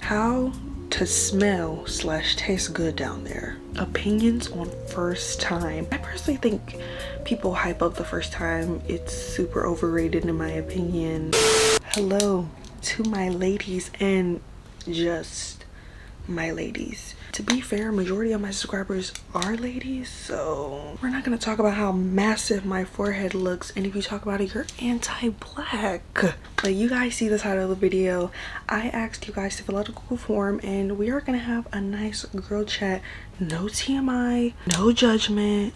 How to smell slash taste good down there. Opinions on first time. I personally think people hype up the first time. It's super overrated in my opinion. Hello to my ladies and just my ladies. To be fair, majority of my subscribers are ladies, so we're not gonna talk about how massive my forehead looks, and if you talk about it, you're anti-black. But you guys see the title of the video. I asked you guys to fill out a Google form and we are gonna have a nice girl chat. No TMI, no judgment.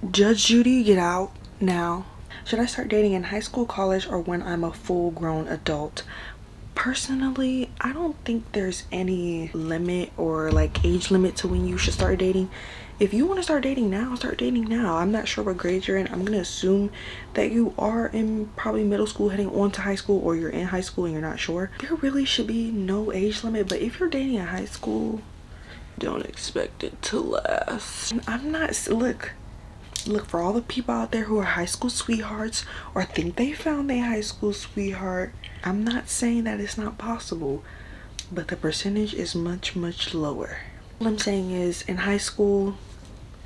Judge Judy, get out now. Should I start dating in high school, college, or when I'm a full-grown adult? Personally, I don't think there's any limit or like age limit to when you should start dating. If you want to start dating now, start dating now. I'm not sure what grade you're in. I'm gonna assume that you are in probably middle school heading on to high school, or you're in high school and you're not sure. There really should be no age limit, but if you're dating in high school, don't expect it to last. I'm not, look, for all the people out there who are high school sweethearts or think they found their high school sweetheart, I'm not saying that it's not possible, but the percentage is much lower. All I'm saying is, in high school,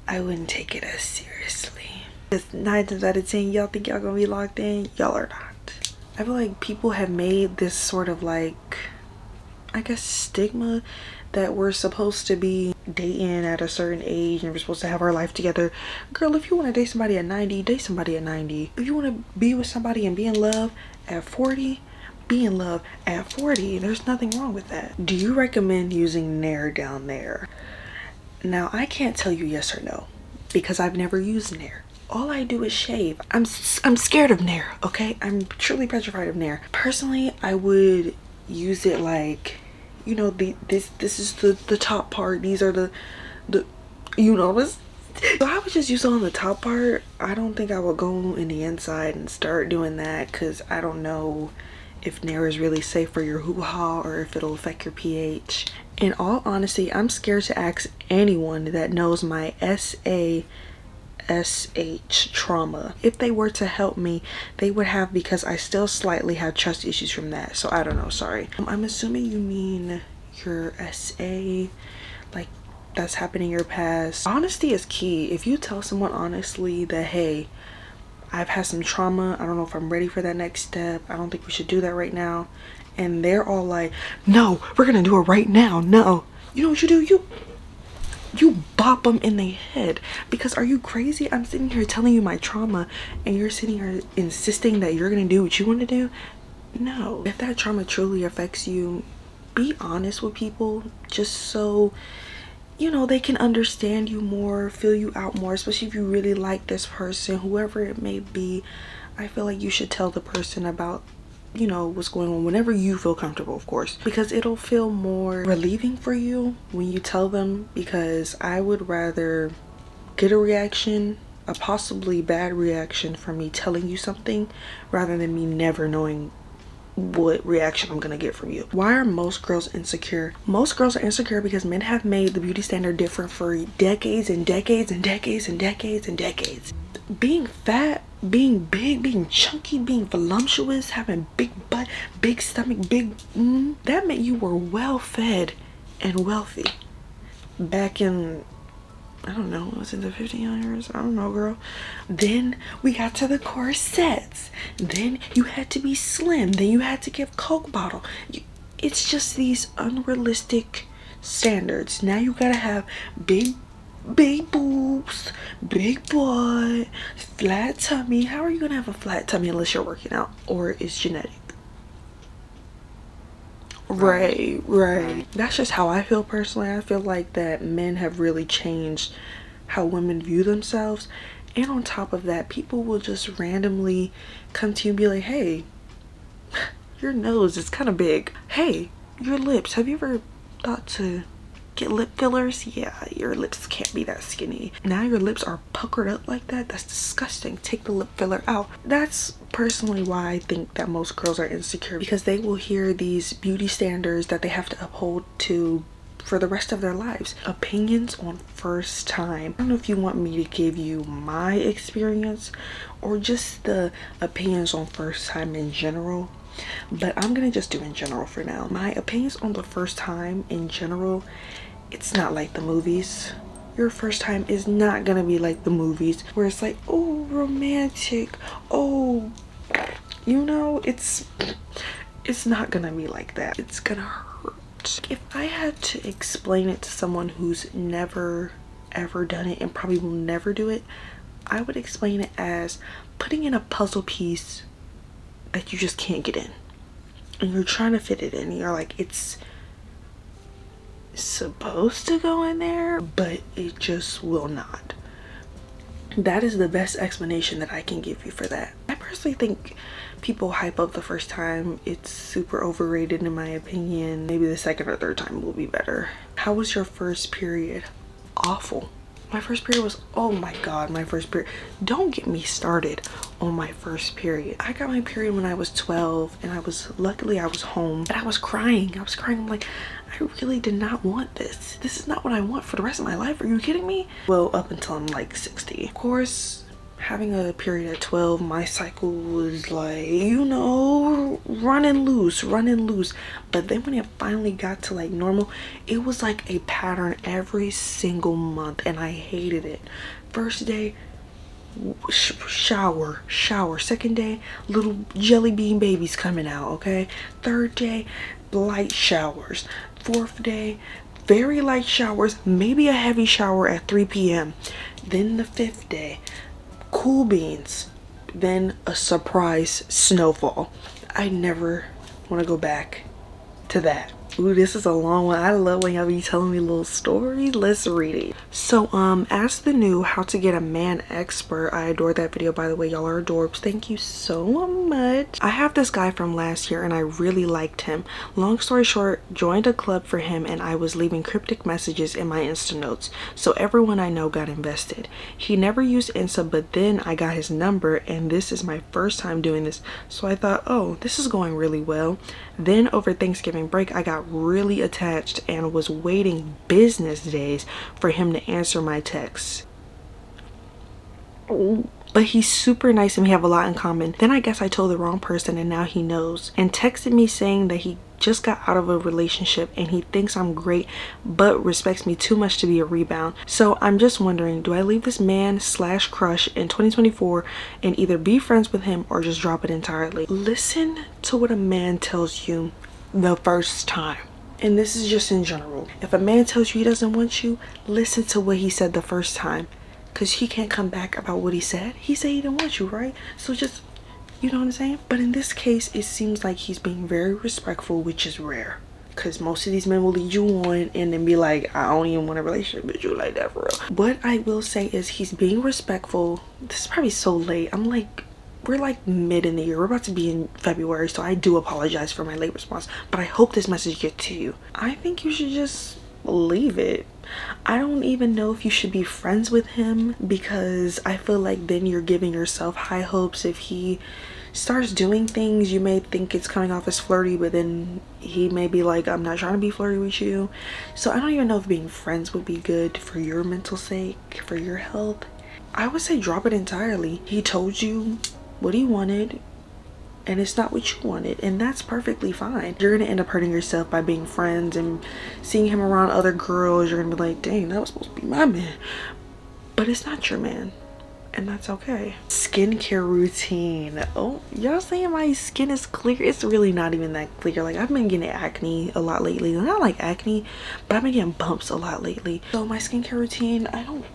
I wouldn't take it as seriously. Because 9 times out of 10, y'all think y'all gonna be locked in, y'all are not. I feel like people have made this sort of like, I guess, stigma that we're supposed to be dating at a certain age and we're supposed to have our life together. Girl, if you want to date somebody at 90, date somebody at 90. If you want to be with somebody and be in love at 40, be in love at 40. There's nothing wrong with that. Do you recommend using Nair down there? Now, I can't tell you yes or no because I've never used Nair. All I do is shave. I'm scared of Nair, okay? I'm truly petrified of Nair. Personally, I would use it like, you know, this is the top part. These are the you know this. So I would just use it on the top part. I don't think I would go in the inside and start doing that because I don't know if Nair is really safe for your hoo-ha or if it'll affect your pH. In all honesty, I'm scared to ask anyone that knows my SASH trauma. If they were to help me, they would have, because I still slightly have trust issues from that. So I don't know, sorry. I'm assuming you mean your SA, like that's happened in your past. Honesty is key. If you tell someone honestly that, hey, I've had some trauma, I don't know if I'm ready for that next step, I don't think we should do that right now, and they're all like, no, we're gonna do it right now, no. You know what you do? You bop them in the head. Because are you crazy? I'm sitting here telling you my trauma and you're sitting here insisting that you're gonna do what you want to do? No. If that trauma truly affects you, be honest with people, just so you know they can understand you more, feel you out more, especially if you really like this person, whoever it may be. I feel like you should tell the person about, you know, what's going on whenever you feel comfortable, of course, because it'll feel more relieving for you when you tell them. Because I would rather get a reaction, a possibly bad reaction, from me telling you something rather than me never knowing what reaction I'm gonna get from you. Why are most girls insecure? Most girls are insecure because men have made the beauty standard different for decades and decades and decades and decades and decades. Being fat, being big, being chunky, being voluptuous, having big butt, big stomach, that meant you were well fed and wealthy. Back in, I don't know, was it the 1500s? I don't know, girl. Then we got to the corsets. Then you had to be slim. Then you had to give Coke bottle. It's just these unrealistic standards. Now you gotta have big boobs, big butt, flat tummy. How are you gonna have a flat tummy unless you're working out or it's genetic? Right. That's just how I feel personally. I feel like that men have really changed how women view themselves. And on top of that, people will just randomly come to you and be like, hey, your nose is kind of big. Hey, your lips, have you ever thought to get lip fillers? Yeah, your lips can't be that skinny. Now your lips are puckered up like that. That's disgusting. Take the lip filler out. That's personally why I think that most girls are insecure, because they will hear these beauty standards that they have to uphold to for the rest of their lives. Opinions on first time. I don't know if you want me to give you my experience or just the opinions on first time in general. but I'm gonna just do in general for now. My opinions on the first time in general, it's not like the movies. Your first time is not gonna be like the movies where it's like, oh, romantic, oh, you know, it's not gonna be like that. It's gonna hurt. If I had to explain it to someone who's never ever done it and probably will never do it, I would explain it as putting in a puzzle piece that you just can't get in, and you're trying to fit it in, and you're like, it's supposed to go in there, but it just will not. That is the best explanation that I can give you for that. I personally think people hype up the first time. It's super overrated in my opinion. Maybe the second or third time will be better. How was your first period? Awful. My first period was, oh my god, my first period. Don't get me started on my first period. I got my period when I was 12, and luckily I was home, but I was crying. I'm like, I really did not want this. This is not what I want for the rest of my life. Are you kidding me? Well, up until I'm like 60. Of course, having a period at 12, my cycle was like, you know, running loose. But then when it finally got to like normal, it was like a pattern every single month, and I hated it. First day, shower. Second day, little jelly bean babies coming out, okay? Third day, light showers. Fourth day, very light showers, maybe a heavy shower at 3 p.m. Then the fifth day, cool beans. Then a surprise snowfall. I never want to go back to that. Ooh, this is a long one. I love when y'all be telling me little stories. Let's read it. So as the new how to get a man expert, I adored that video, by the way. Y'all are adorbs. Thank you so much. I have this guy from last year and I really liked him. Long story short, joined a club for him, and I was leaving cryptic messages in my Insta notes, so everyone I know got invested. He never used Insta, but then I got his number, and this is my first time doing this, so I thought, oh, this is going really well. Then over Thanksgiving break, I got really attached and was waiting business days for him to answer my texts. But he's super nice and we have a lot in common. Then I guess I told the wrong person, and now he knows, and texted me saying that he just got out of a relationship and he thinks I'm great but respects me too much to be a rebound. So I'm just wondering, do I leave this man / crush in 2024 and either be friends with him or just drop it entirely? Listen to what a man tells you the first time. And this is just in general. If a man tells you he doesn't want you, listen to what he said the first time, because he can't come back about what he said. He said he didn't want you, right? So just, you know what I'm saying? But in this case, it seems like he's being very respectful, which is rare, because most of these men will lead you on and then be like, I don't even want a relationship with you like that for real. What I will say is he's being respectful. This is probably so late. We're like mid in the year. We're about to be in February, so I do apologize for my late response, but I hope this message gets to you. I think you should just leave it. I don't even know if you should be friends with him, because I feel like then you're giving yourself high hopes. If he starts doing things, you may think it's coming off as flirty, but then he may be like, I'm not trying to be flirty with you. So I don't even know if being friends would be good for your mental sake, for your health. I would say drop it entirely. He told you what he wanted and it's not what you wanted, and that's perfectly fine. You're gonna end up hurting yourself by being friends and seeing him around other girls. You're gonna be like, dang, that was supposed to be my man, but it's not your man, and that's okay. Skincare routine. Oh, y'all saying my skin is clear? It's really not even that clear. Like, I've been getting acne a lot lately. Not like acne, but I've been getting bumps a lot lately. So my skincare routine, I don't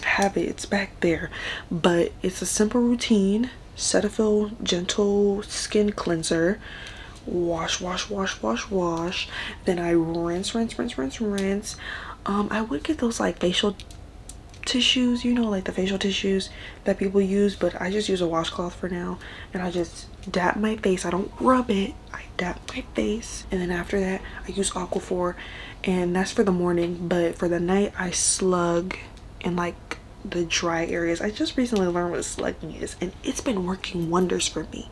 have it, it's back there, but it's a simple routine. Cetaphil gentle skin cleanser, wash, then I rinse. I would get those like facial tissues, you know, like the facial tissues that people use, but I just use a washcloth for now, and I just dap my face. I don't rub it, I dap my face, and then after that I use Aquaphor, and that's for the morning. But for the night, I slug in like the dry areas. I just recently learned what slugging is, and it's been working wonders for me.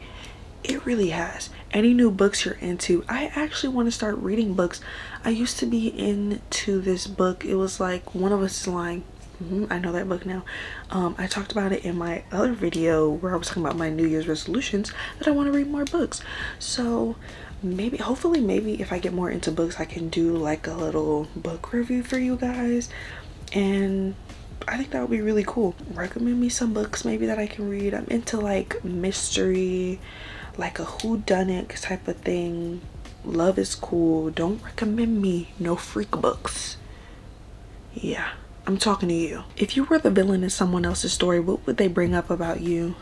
It really has. Any new books you're into, I actually want to start reading books. I used to be into this book. It was like One of Us is Lying. I know that book now. I talked about it in my other video where I was talking about my New Year's resolutions that I want to read more books. So maybe, hopefully, maybe if I get more into books, I can do like a little book review for you guys. And I think that would be really cool. Recommend me some books maybe that I can read. I'm into like mystery, like a whodunit type of thing. Love is cool. Don't recommend me no freak books. Yeah, I'm talking to you. If you were the villain in someone else's story, what would they bring up about you?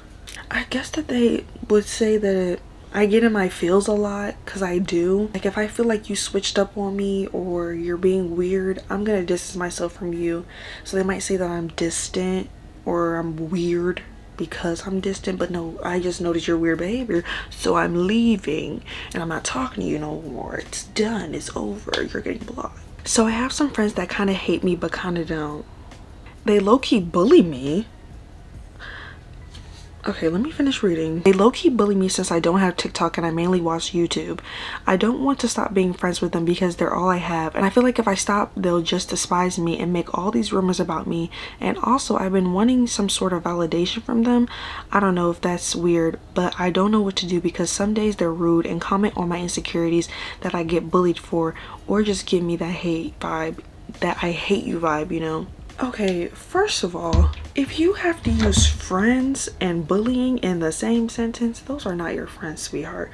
I guess that they would say that I get in my feels a lot, because I do. Like if I feel like you switched up on me or you're being weird, I'm gonna distance myself from you. So they might say that I'm distant or I'm weird because I'm distant, but no, I just noticed your weird behavior, so I'm leaving and I'm not talking to you no more. It's done, it's over, you're getting blocked. So I have some friends that kind of hate me but kind of don't. They low-key bully me. Okay, let me finish reading. They low-key bully me since I don't have TikTok and I mainly watch YouTube. I don't want to stop being friends with them because they're all I have. And I feel like if I stop, they'll just despise me and make all these rumors about me. And also, I've been wanting some sort of validation from them. I don't know if that's weird, but I don't know what to do because some days they're rude and comment on my insecurities that I get bullied for, or just give me that hate vibe, that I hate you vibe, you know? Okay, first of all, if you have to use friends and bullying in the same sentence, those are not your friends, sweetheart.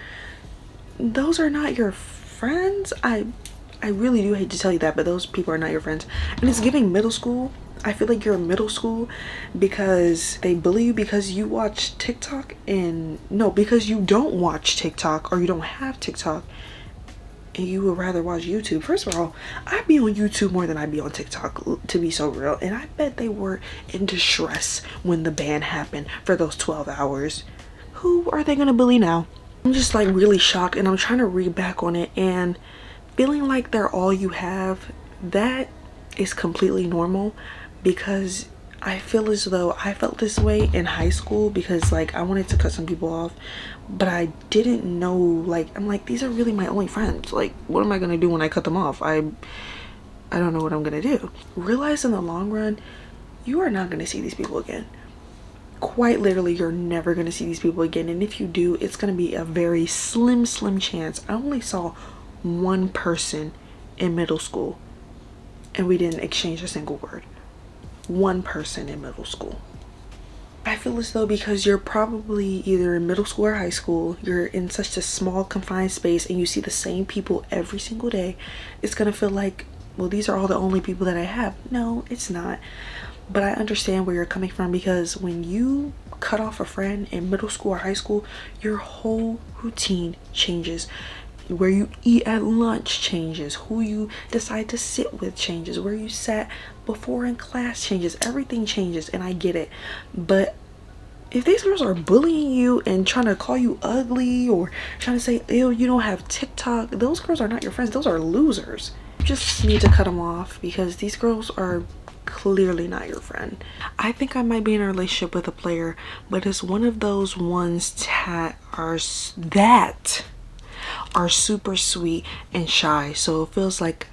Those are not your friends. I really do hate to tell you that, but those people are not your friends. And it's giving middle school. I feel like you're in middle school because they bully you because you watch TikTok, and no, because you don't watch TikTok or you don't have TikTok and you would rather watch YouTube. First of all, I be on YouTube more than I be on TikTok, to be so real. And I bet they were in distress when the ban happened for those 12 hours. Who are they gonna bully now? I'm just like really shocked, and I'm trying to read back on it and feeling like they're all you have. That is completely normal, because I feel as though I felt this way in high school because like I wanted to cut some people off, but I didn't know, like I'm like, these are really my only friends. Like what am I gonna do when I cut them off? I don't know what I'm gonna do. Realize in the long run, you are not gonna see these people again. Quite literally, you're never gonna see these people again, and if you do, it's gonna be a very slim chance. I only saw one person in middle school and we didn't exchange a single word. One person in middle school. I feel as though because you're probably either in middle school or high school, you're in such a small confined space and you see the same people every single day, it's gonna feel like, well, these are all the only people that I have. No, it's not. But I understand where you're coming from, because when you cut off a friend in middle school or high school, your whole routine changes. Where you eat at lunch changes, who you decide to sit with changes, where you sat before in class changes, everything changes. And I get it, but if these girls are bullying you and trying to call you ugly or trying to say, ew, you don't have TikTok, those girls are not your friends. Those are losers. You just need to cut them off, because these girls are clearly not your friend. I think I might be in a relationship with a player, but it's one of those ones that are super sweet and shy, so it feels like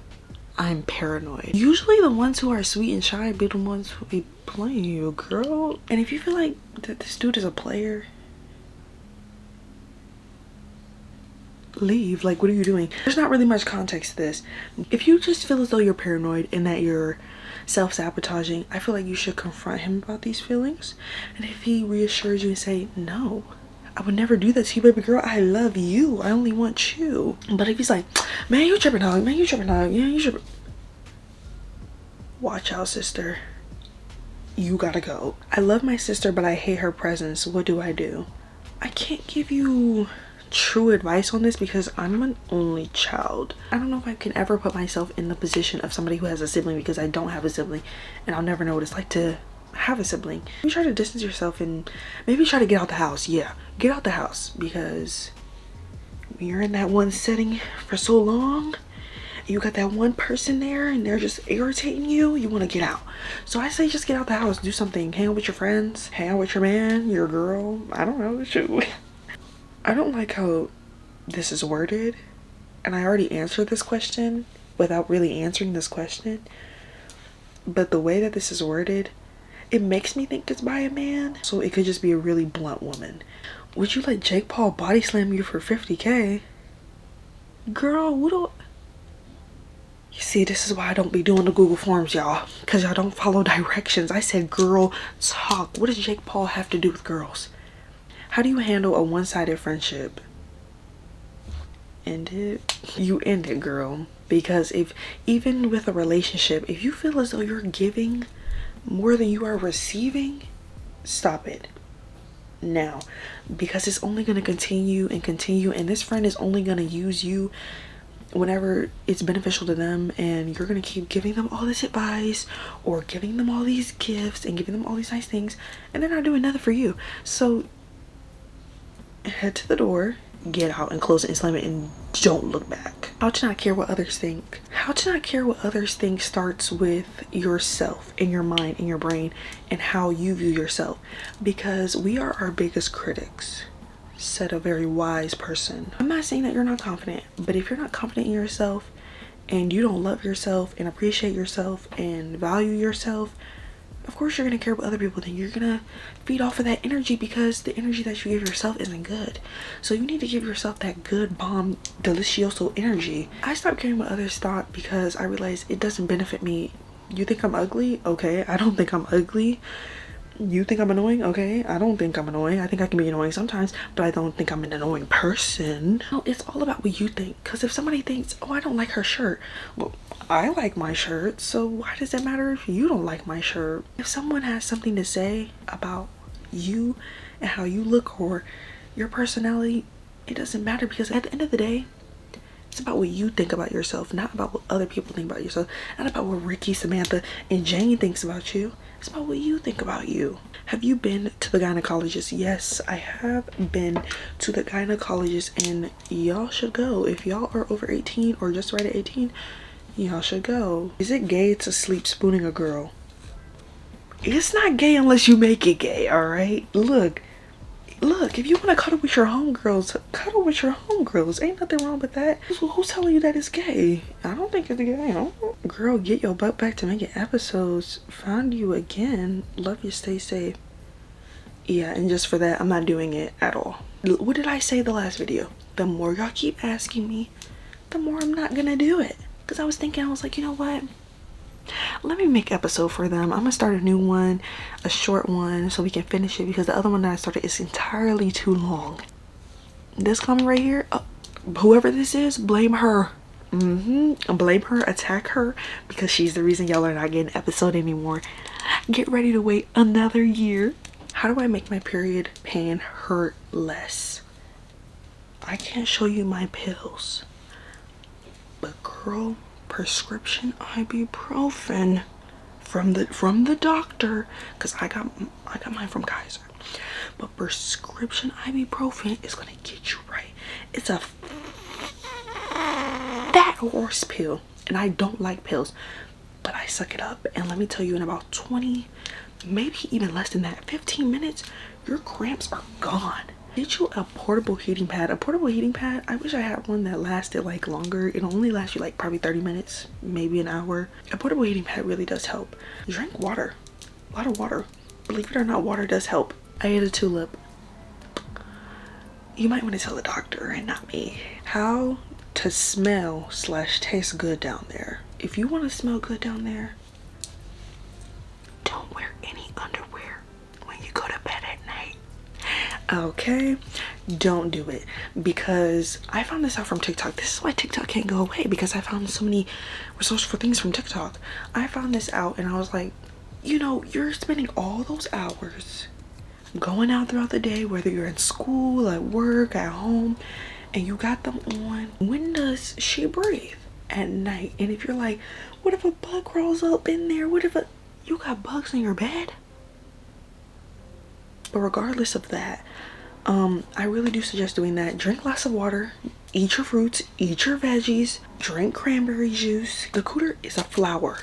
I'm paranoid. Usually the ones who are sweet and shy be the ones who be playing you, girl. And if you feel like that this dude is a player, leave. Like, what are you doing? There's not really much context to this. If you just feel as though you're paranoid and that you're self-sabotaging, I feel like you should confront him about these feelings. And if he reassures you and say, no, I would never do that to you, baby girl. I love you. I only want you. But if he's like, man, you tripping, dog. Man, you tripping, dog. Yeah, you tripping. Watch out, sister. You gotta go. I love my sister, but I hate her presence. What do? I can't give you true advice on this because I'm an only child. I don't know if I can ever put myself in the position of somebody who has a sibling, because I don't have a sibling and I'll never know what it's like to have a sibling. You try to distance yourself and maybe try to get out the house. Yeah, get out the house, because when you're in that one setting for so long, you got that one person there and they're just irritating you, you want to get out. So I say just get out the house, do something, hang out with your friends, hang out with your man, your girl, I don't know, shoot. I don't like how this is worded, and I already answered this question without really answering this question. but the way that this is worded, it makes me think it's by a man. So it could just be a really blunt woman. Would you let Jake Paul body slam you for 50K? Girl, what do... You see, this is why I don't be doing the Google Forms, y'all. Because y'all don't follow directions. I said girl talk. What does Jake Paul have to do with girls? How do you handle a one-sided friendship? End it. You end it, girl. Because if, even with a relationship, if you feel as though you're giving more than you are receiving, stop it now. Because it's only going to continue and continue, and this friend is only going to use you whenever it's beneficial to them, and you're going to keep giving them all this advice or giving them all these gifts and giving them all these nice things, and they're not doing nothing for you. So head to the door, get out and close it and slam it, and don't look back. How to not care what others think. How to not care what others think starts with yourself, in your mind, in your brain, and how you view yourself, because we are our biggest critics, said a very wise person. I'm not saying that you're not confident, but if you're not confident in yourself and you don't love yourself and appreciate yourself and value yourself, of course you're gonna care what other people think. You're gonna feed off of that energy, because the energy that you give yourself isn't good. So you need to give yourself that good, bomb, delicioso energy. I stopped caring what others thought because I realized it doesn't benefit me. You think I'm ugly? Okay, I don't think I'm ugly. You think I'm annoying? Okay, I don't think I'm annoying. I think I can be annoying sometimes, but I don't think I'm an annoying person. No, it's all about what you think. Because if somebody thinks, oh, I don't like her shirt, well, I like my shirt, so why does it matter if you don't like my shirt? If someone has something to say about you and how you look or your personality, it doesn't matter, because at the end of the day, it's about what you think about yourself, not about what other people think about yourself, not about what Ricky, Samantha, and Jane thinks about you. It's about what you think about you. Have you been to the gynecologist? Yes, I have been to the gynecologist, and y'all should go. If y'all are over 18 or just right at 18, y'all should go. Is it gay to sleep spooning a girl? It's not gay unless you make it gay, alright? Look, if you want to cuddle with your homegirls, cuddle with your homegirls. Ain't nothing wrong with that. Who's telling you that it's gay? I don't think it's gay. Girl, get your butt back to making episodes. Find you again. Love you, stay safe. Yeah, and just for that, I'm not doing it at all. What did I say the last video? The more y'all keep asking me, the more I'm not gonna do it. Because I was thinking, I was like, you know what? Let me make an episode for them. I'm gonna start a new one, a short one, so we can finish it, because the other one that I started is entirely too long. This comment right here, whoever this is, blame her. Blame her, attack her, because she's the reason y'all are not getting an episode anymore. Get ready to wait another year. How do I make my period pain hurt less? I can't show you my pills, but girl, prescription ibuprofen from the doctor, because I got mine from Kaiser, but prescription ibuprofen is gonna get you right. It's a fat horse pill, and I don't like pills, but I suck it up, and let me tell you, in about 20, maybe even less than that, 15 minutes, your cramps are gone. Get you a portable heating pad. A portable heating pad, I wish I had one that lasted like longer. It'll only last you like probably 30 minutes, maybe an hour. A portable heating pad really does help. Drink water, a lot of water. Believe it or not, water does help. I ate a tulip. You might want to tell the doctor and not me. How to smell / taste good down there. If you want to smell good down there, don't wear any underwear when you go to bed at night. Okay, don't do it, because I found this out from TikTok. This is why TikTok can't go away, because I found so many resourceful things from TikTok. I found this out and I was like, you know, you're spending all those hours going out throughout the day, whether you're in school, at work, at home, and you got them on. When does she breathe? At night. And if you're like, what if a bug crawls up in there? What if you got bugs in your bed? But regardless of that, I really do suggest doing that. Drink lots of water, eat your fruits, eat your veggies, drink cranberry juice. The cooter is a flower.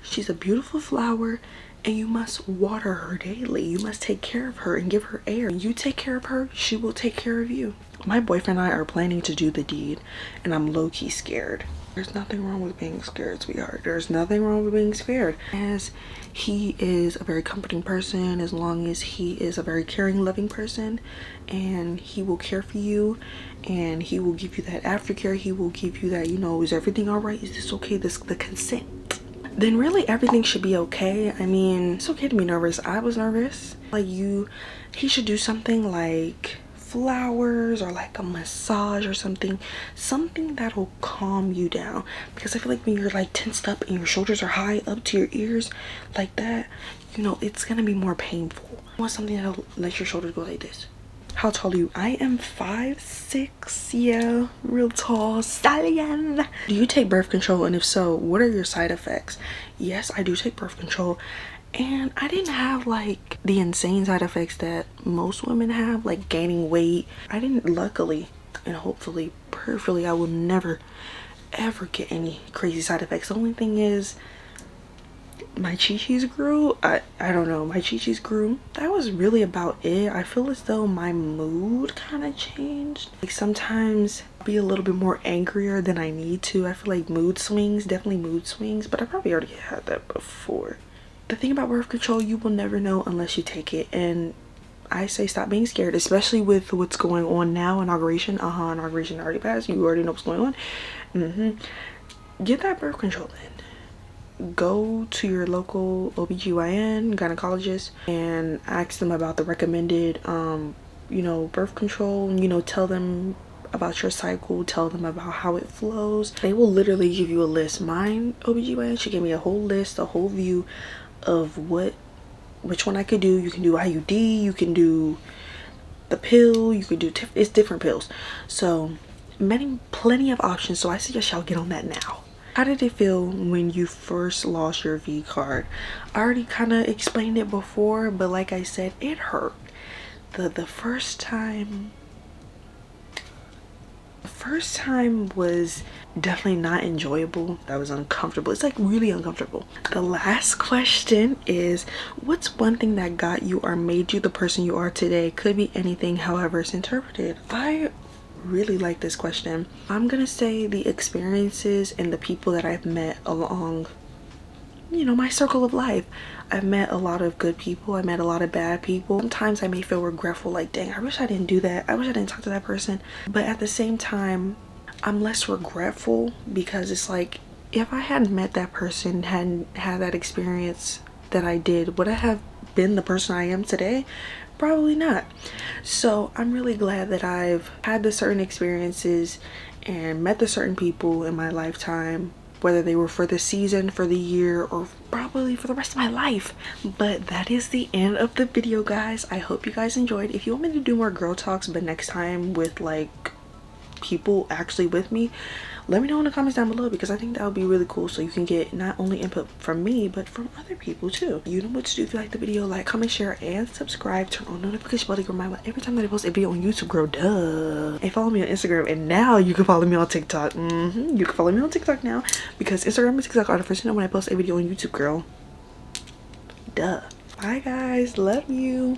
She's a beautiful flower, and you must water her daily. You must take care of her and give her air. When you take care of her, she will take care of you. My boyfriend and I are planning to do the deed, and I'm low-key scared. There's nothing wrong with being scared, sweetheart. There's nothing wrong with being scared. As he is a very comforting person, as long as he is a very caring, loving person, and he will care for you, and he will give you that aftercare. He will give you that, you know, is everything all right? Is this okay? The consent. Then really everything should be okay. I mean, it's okay to be nervous. I was nervous. Like he should do something like flowers or like a massage or something that'll calm you down, because I feel like when you're like tensed up and your shoulders are high up to your ears like that, you know, it's gonna be more painful. I want something that'll let your shoulders go like this. How tall are you? I am 5'6", yeah, real tall stallion. Do you take birth control, and if so, what are your side effects? Yes, I do take birth control, and I didn't have like the insane side effects that most women have, like gaining weight. I didn't, luckily, and hopefully, prayerfully, I will never ever get any crazy side effects. The only thing is my chi-chis grew. I don't know, my chi-chis grew. That was really about it. I feel as though my mood kind of changed. Like sometimes I'll be a little bit more angrier than I need to. I feel like mood swings, definitely mood swings, but I probably already had that before. The thing about birth control, you will never know unless you take it, and I say stop being scared, especially with what's going on now. Inauguration, inauguration already passed. You already know what's going on. Get that birth control in. Go to your local OBGYN, gynecologist, and ask them about the recommended, you know, birth control. And, you know, tell them about your cycle, tell them about how it flows. They will literally give you a list. Mine OBGYN, she gave me a whole list, a whole view of which one I could do. You can do IUD, you can do the pill, you could do it's different pills, so plenty of options. So I suggest y'all get on that now. How did it feel when you first lost your V card? I already kind of explained it before, but like I said, it hurt. The first time was definitely not enjoyable. That was uncomfortable. It's like really uncomfortable. The last question is, what's one thing that got you or made you the person you are today? Could be anything, however it's interpreted. I really like this question. I'm gonna say the experiences and the people that I've met along, you know, my circle of life. I've met a lot of good people. I met a lot of bad people. Sometimes I may feel regretful, like, dang, I wish I didn't do that. I wish I didn't talk to that person. But at the same time, I'm less regretful, because it's like, if I hadn't met that person, hadn't had that experience that I did, would I have been the person I am today? Probably not. So I'm really glad that I've had the certain experiences and met the certain people in my lifetime, whether they were for the season, for the year, or probably for the rest of my life. But that is the end of the video, guys. I hope you guys enjoyed. If you want me to do more girl talks, but next time with like people actually with me, let me know in the comments down below, because I think that would be really cool, so you can get not only input from me but from other people too. You know what to do. If you like the video, like, comment, share, and subscribe. Turn on notification bell to get reminded every time that I post a video on YouTube, girl, duh. And follow me on Instagram, and now you can follow me on TikTok. You can follow me on TikTok now, because Instagram and TikTok are the first to know when I post a video on YouTube, girl, duh. Bye guys, love you.